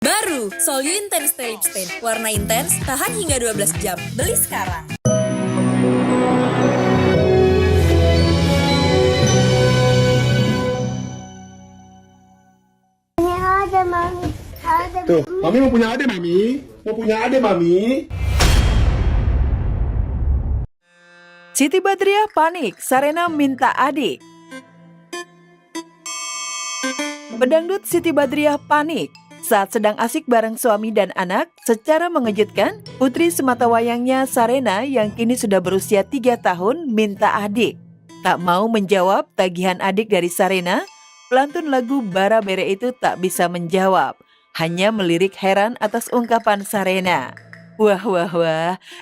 Baru, Solyu Intense Stay Lip Stain. Warna intens, tahan hingga 12 jam. Beli sekarang. Ada mami. Ada. Tuh, mami mau punya adik, mami. Mau punya adik, mami. Siti Badriah panik, Sarena minta adik. Pedangdut Siti Badriah panik saat sedang asik bareng suami dan anak. Secara mengejutkan, putri sematawayangnya Sarena yang kini sudah berusia 3 tahun minta adik. Tak mau menjawab tagihan adik dari Sarena, pelantun lagu Bara Bere itu tak bisa menjawab. Hanya melirik heran atas ungkapan Sarena. Wah,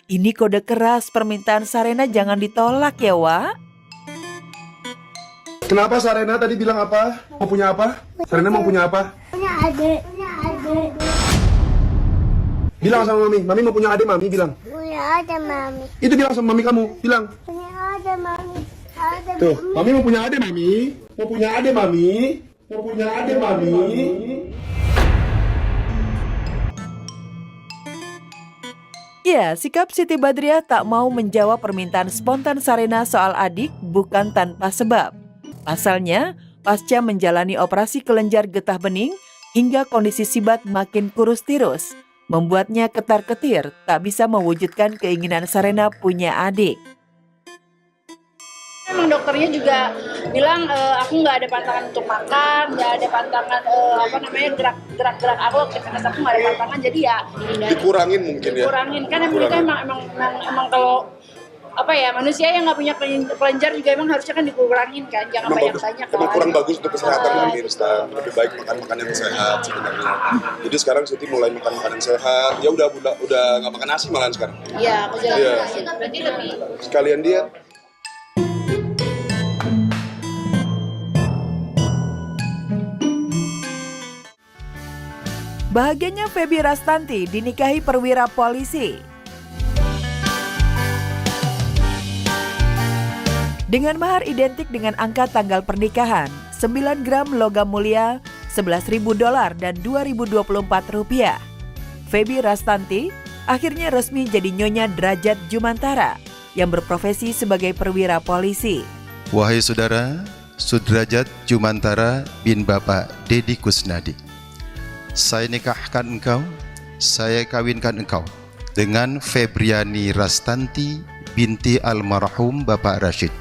ini kode keras permintaan Sarena jangan ditolak ya, Wak. Kenapa Sarena tadi bilang apa? Mau punya apa? Sarena mau punya apa? Punya adik. Punya adik. Bilang sama mami. Mami mau punya adik, mami bilang. Punya ada mami. Itu bilang sama mami kamu. Bilang. Punya ada mami. Ada Tuh, mami. mami mau punya adik, mami. Mau punya adik, mami. Mau punya adik, mami. Ya, sikap Siti Badriah tak mau menjawab permintaan spontan Sarena soal adik bukan tanpa sebab. Pasalnya, pasca menjalani operasi kelenjar getah bening hingga kondisi Sibat makin kurus tirus, membuatnya ketar-ketir tak bisa mewujudkan keinginan Sarena punya adik. Emang dokternya juga bilang aku nggak ada pantangan untuk makan, nggak ada pantangan gerak-gerak aku aktivitas aku nggak ada pantangan, jadi ya dikurangin mungkin ya. Dikurangin kan emang itu emang kalau manusia yang nggak punya kelenjar juga emang harusnya kan dikurangin kan, jangan banyak-banyak kan. Emang kurang bagus untuk kesehatan mie instan. Lebih baik makan yang sehat sebenarnya. Jadi sekarang Siti mulai makan makanan sehat. Ya udah nggak makan nasi malahan sekarang. Iya, aku jalan Iya. nasi. Berarti lebih Sekalian diet. Bahagianya Feby Rastanti dinikahi perwira polisi. Dengan mahar identik dengan angka tanggal pernikahan, 9 gram logam mulia, $11.000 dan Rp2.024. Feby Rastanti akhirnya resmi jadi Nyonya Derajat Jumantara yang berprofesi sebagai perwira polisi. Wahai saudara, Sudrajat Jumantara bin Bapak Dedi Kusnadi. Saya nikahkan engkau, saya kawinkan engkau dengan Febriani Rastanti binti almarhum Bapak Rashid.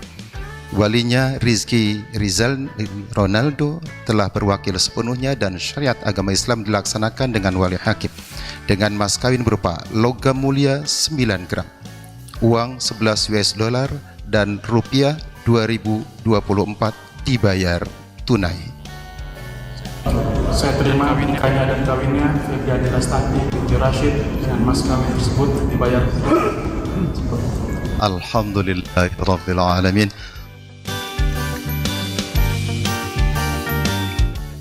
Walinya Rizky Rizal Ronaldo telah berwakil sepenuhnya dan syariat agama Islam dilaksanakan dengan wali hakim. Dengan mas kawin berupa logam mulia 9 gram, uang $11 dan rupiah 2024 dibayar tunai. Saya terima nikahnya dan kawinnya Febriani Rastanti binti Rashid dengan mas kawin tersebut dibayar. Alhamdulillahirabbil alamin.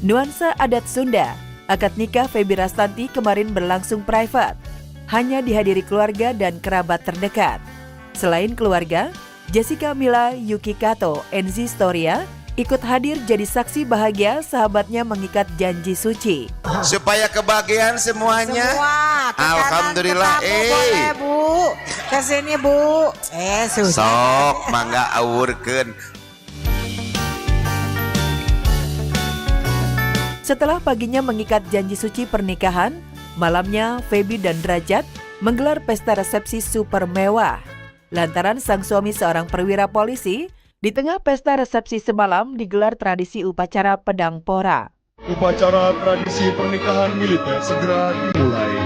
Nuansa adat Sunda, akad nikah Feby Rastanti kemarin berlangsung private, hanya dihadiri keluarga dan kerabat terdekat. Selain keluarga, Jessica Mila Yuki Kato, Enzi Storia, ikut hadir jadi saksi bahagia sahabatnya mengikat janji suci. Supaya kebahagiaan semuanya. Semua. Alhamdulillah. Boleh Bu. Kesini Bu. Susah. Sok mangga awurkeun. Setelah paginya mengikat janji suci pernikahan, malamnya Feby dan Derajat menggelar pesta resepsi super mewah. Lantaran sang suami seorang perwira polisi, di tengah pesta resepsi semalam digelar tradisi upacara pedang pora. Upacara tradisi pernikahan militer segera dimulai.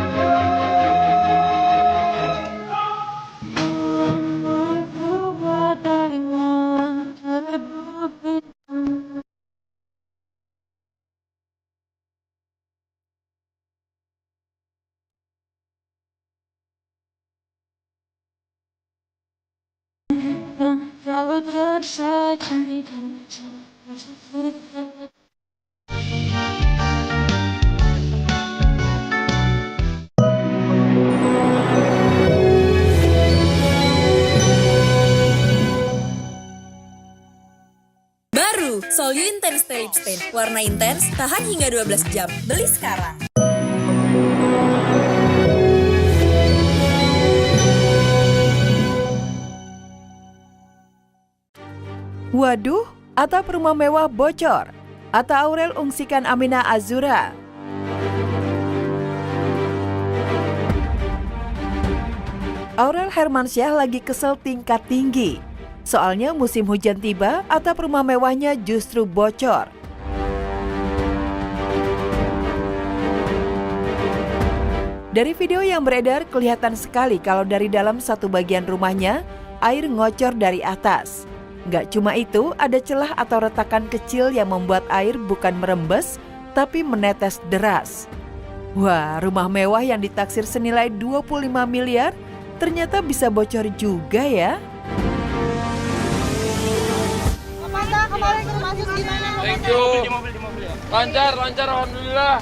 Baru, Solyu Intense Stay Lip Stain. Warna intens, tahan hingga 12 jam. Beli sekarang. Waduh, atap rumah mewah bocor. Atta Aurel ungsikan Aminah Azura. Aurel Hermansyah lagi kesel tingkat tinggi. Soalnya musim hujan tiba, atap rumah mewahnya justru bocor. Dari video yang beredar, kelihatan sekali kalau dari dalam satu bagian rumahnya, air ngocor dari atas. Nggak cuma itu, ada celah atau retakan kecil yang membuat air bukan merembes, tapi menetes deras. Wah, rumah mewah yang ditaksir senilai 25 miliar, ternyata bisa bocor juga ya. Thank you. Lancar, alhamdulillah.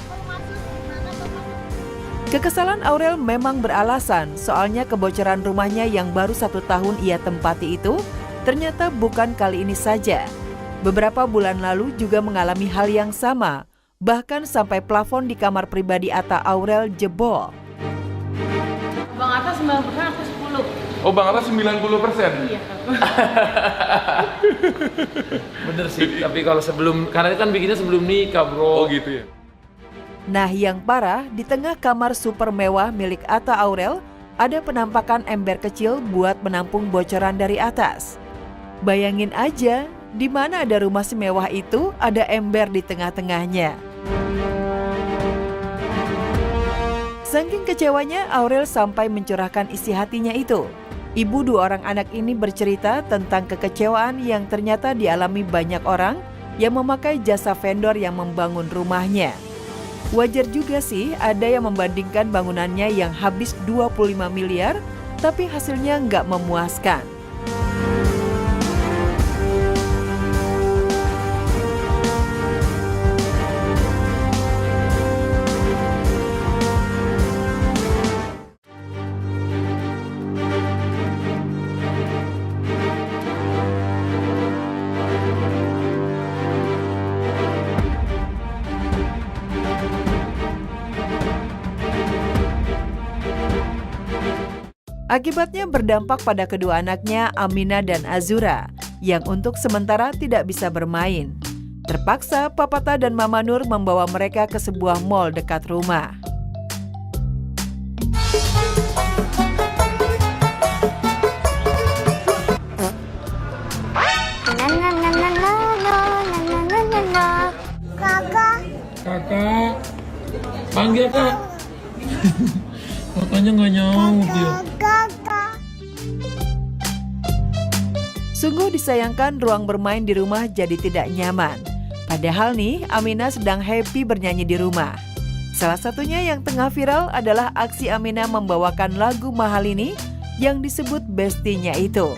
Kekesalan Aurel memang beralasan, soalnya kebocoran rumahnya yang baru 1 tahun ia tempati itu ternyata bukan kali ini saja. Beberapa bulan lalu juga mengalami hal yang sama, bahkan sampai plafon di kamar pribadi Atta Aurel jebol. Bang Atta 9%, aku 10%. Oh, Bang Atta 90%? Iya. Bener sih, tapi kalau sebelum, karena kan bikinnya sebelum nikah bro. Oh gitu ya. Nah yang parah, di tengah kamar super mewah milik Atta Aurel, ada penampakan ember kecil buat menampung bocoran dari atas. Bayangin aja, di mana ada rumah semewah itu, ada ember di tengah-tengahnya. Saking kecewanya, Aurel sampai mencurahkan isi hatinya itu. Ibu 2 orang anak ini bercerita tentang kekecewaan yang ternyata dialami banyak orang yang memakai jasa vendor yang membangun rumahnya. Wajar juga sih ada yang membandingkan bangunannya yang habis 25 miliar, tapi hasilnya nggak memuaskan. Akibatnya berdampak pada kedua anaknya Aminah dan Azura yang untuk sementara tidak bisa bermain. Terpaksa Papa Ta dan Mama Nur membawa mereka ke sebuah mal dekat rumah. Kakak, panggil kak. Kakaknya nggak nyaut dia. Sungguh disayangkan ruang bermain di rumah jadi tidak nyaman. Padahal nih, Aminah sedang happy bernyanyi di rumah. Salah satunya yang tengah viral adalah aksi Aminah membawakan lagu mahal ini yang disebut bestinya itu.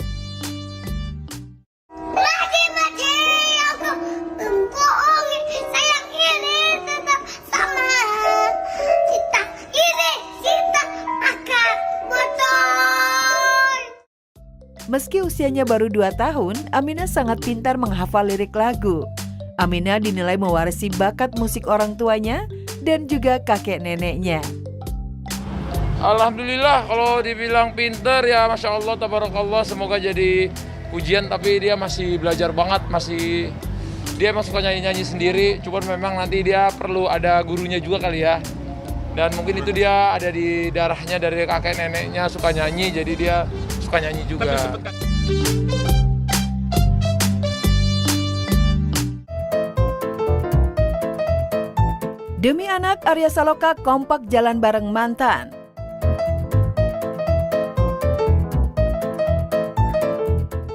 Meski usianya baru 2 tahun, Aminah sangat pintar menghafal lirik lagu. Aminah dinilai mewarisi bakat musik orang tuanya dan juga kakek neneknya. Alhamdulillah kalau dibilang pinter ya Masya Allah, tabarakallah, semoga jadi pujian, tapi dia masih belajar banget, dia masih suka nyanyi-nyanyi sendiri, cuman memang nanti dia perlu ada gurunya juga kali ya. Dan mungkin itu dia ada di darahnya dari kakek neneknya suka nyanyi, jadi dia suka nyanyi juga. Demi anak, Arya Saloka kompak jalan bareng mantan.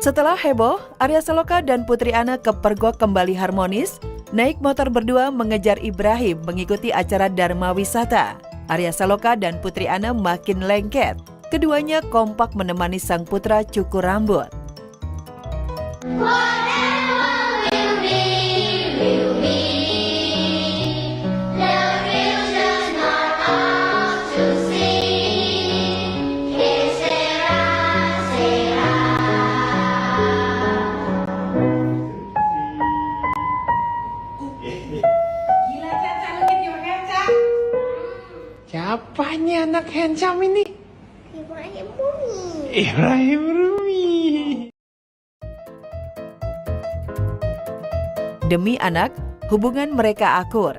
Setelah heboh, Arya Saloka dan Putri Ana kepergok kembali harmonis, naik motor berdua mengejar Ibrahim mengikuti acara Dharma Wisata. Arya Saloka dan Putri Ana makin lengket. Keduanya kompak menemani sang putra cukur rambut. Siapa nih anak handsome ini? Ibrahim Rumi. Ibrahim Rumi. Demi anak, hubungan mereka akur.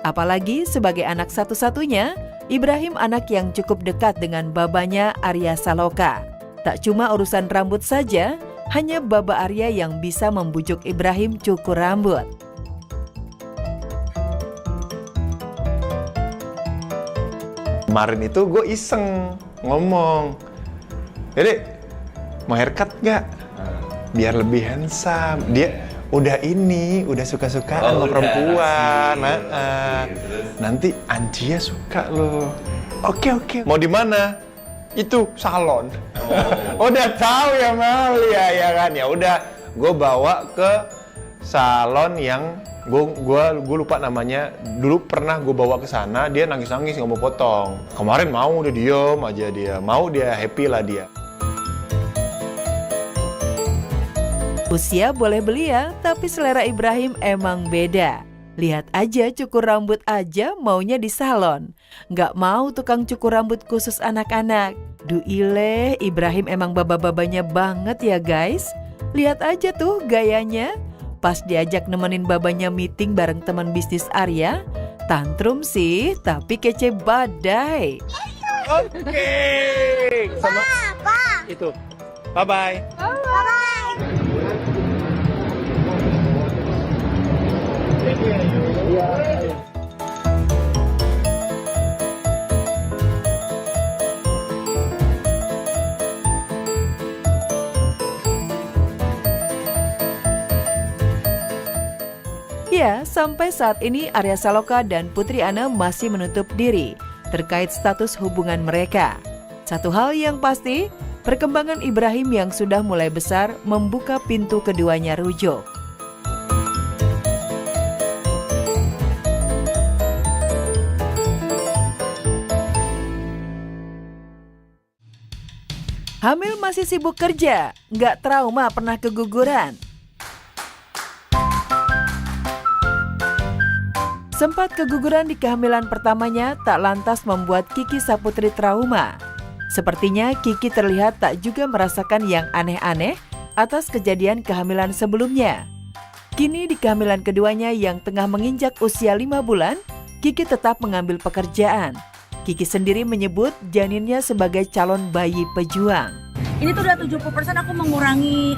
Apalagi sebagai anak satu-satunya, Ibrahim anak yang cukup dekat dengan babanya Arya Saloka. Tak cuma urusan rambut saja, hanya Baba Arya yang bisa membujuk Ibrahim cukur rambut. Kemarin itu gue iseng ngomong, Dede, mau haircut nggak? Biar lebih handsome. Dia udah suka-sukaan sama perempuan. Nanti Anjia suka loh. Oke. Mau di mana? Itu salon. Udah tahu ya Mali ya kan? Ya udah, gue bawa ke salon yang gue lupa namanya. Dulu pernah gue bawa ke sana, dia nangis-nangis nggak mau potong. Kemarin mau, udah diem aja dia. Mau, dia happy lah dia. Usia boleh belia, tapi selera Ibrahim emang beda. Lihat aja cukur rambut aja maunya di salon. Nggak mau tukang cukur rambut khusus anak-anak. Duileh, Ibrahim emang baba-babanya banget ya guys. Lihat aja tuh gayanya. Pas diajak nemenin babanya meeting bareng teman bisnis Arya, tantrum sih, tapi kece badai. Oke. Sama itu. Bye-bye. Ya, sampai saat ini Arya Saloka dan Putri Ana masih menutup diri terkait status hubungan mereka. Satu hal yang pasti, perkembangan Ibrahim yang sudah mulai besar membuka pintu keduanya rujuk. Hamil masih sibuk kerja, nggak trauma pernah keguguran. Sempat keguguran di kehamilan pertamanya tak lantas membuat Kiki Saputri trauma. Sepertinya Kiki terlihat tak juga merasakan yang aneh-aneh atas kejadian kehamilan sebelumnya. Kini di kehamilan keduanya yang tengah menginjak usia 5 bulan, Kiki tetap mengambil pekerjaan. Kiki sendiri menyebut janinnya sebagai calon bayi pejuang. Ini tuh udah 70% aku mengurangi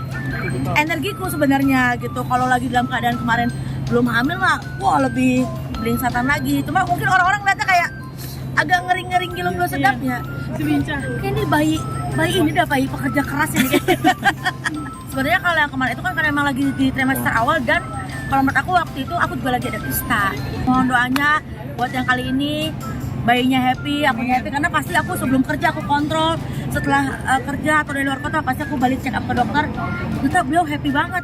energiku sebenarnya gitu. Kalau lagi dalam keadaan kemarin belum hamil mah, wah lebih belingsatan lagi. Cuma mungkin orang-orang lihatnya kayak agak ngering-ngering gilung belum sedap ya. Kayak ini bayi ini udah bayi pekerja keras ini. Sebenarnya kalau yang kemarin itu kan karena emang lagi di trimester awal, dan kalau menurut aku waktu itu aku juga lagi ada kista. Mohon doanya buat yang kali ini bayinya happy, akunya happy, karena pasti aku sebelum kerja aku kontrol, setelah kerja atau dari luar kota pasti aku balik check up ke dokter. Ternyata beliau happy banget.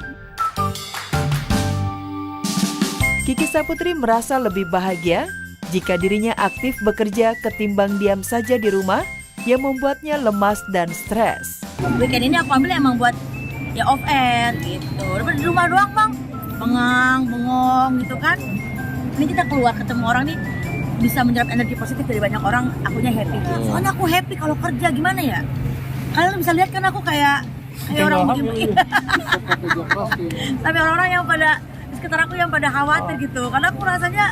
Kiki Saputri merasa lebih bahagia jika dirinya aktif bekerja ketimbang diam saja di rumah yang membuatnya lemas dan stres. Weekend ini aku ambil emang buat ya off air gitu. Daripada di rumah doang bang, bengong gitu kan. Ini kita keluar ketemu orang nih, bisa menyerap energi positif dari banyak orang, akunya happy. Soalnya aku happy kalau kerja, gimana ya? Kalian bisa lihat kan aku kayak orang begini. Tapi orang-orang yang pada sekitar aku yang pada khawatir gitu, karena aku rasanya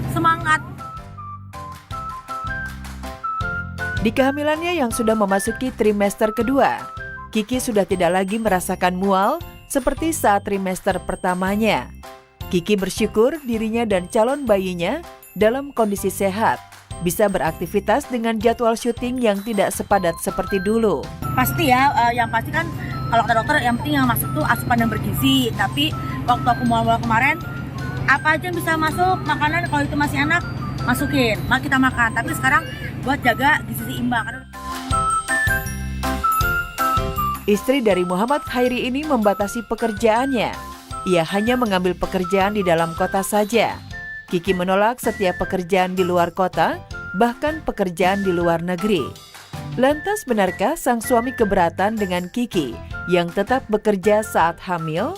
semangat. Di kehamilannya yang sudah memasuki trimester kedua, Kiki sudah tidak lagi merasakan mual seperti saat trimester pertamanya. Kiki bersyukur dirinya dan calon bayinya dalam kondisi sehat, bisa beraktivitas dengan jadwal syuting yang tidak sepadat seperti dulu. Pasti ya, yang pasti kan kalau kata dokter yang penting yang masuk tuh asupan yang bergizi. Tapi waktu aku mual-mual kemarin, apa aja yang bisa masuk makanan, kalau itu masih anak masukin, maka kita makan. Tapi sekarang buat jaga gizi seimbang. Istri dari Muhammad Khairi ini membatasi pekerjaannya. Ia hanya mengambil pekerjaan di dalam kota saja. Kiki menolak setiap pekerjaan di luar kota, bahkan pekerjaan di luar negeri. Lantas benarkah sang suami keberatan dengan Kiki yang tetap bekerja saat hamil?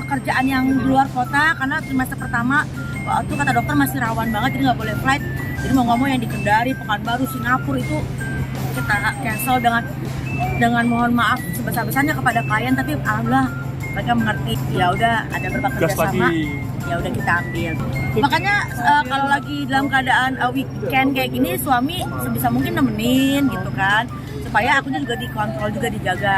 Kerjaan yang di luar kota, karena trimester pertama waktu kata dokter masih rawan banget, jadi nggak boleh flight. Jadi mau ngomong yang di Kendari, Pekanbaru, Singapura itu kita cancel dengan mohon maaf sebesar-besarnya kepada klien. Tapi alhamdulillah mereka mengerti ya udah ada beberapa kerjasama ya udah kita ambil. Makanya kalau lagi dalam keadaan weekend kayak gini suami sebisa mungkin nemenin gitu kan supaya akunya juga dikontrol juga dijaga.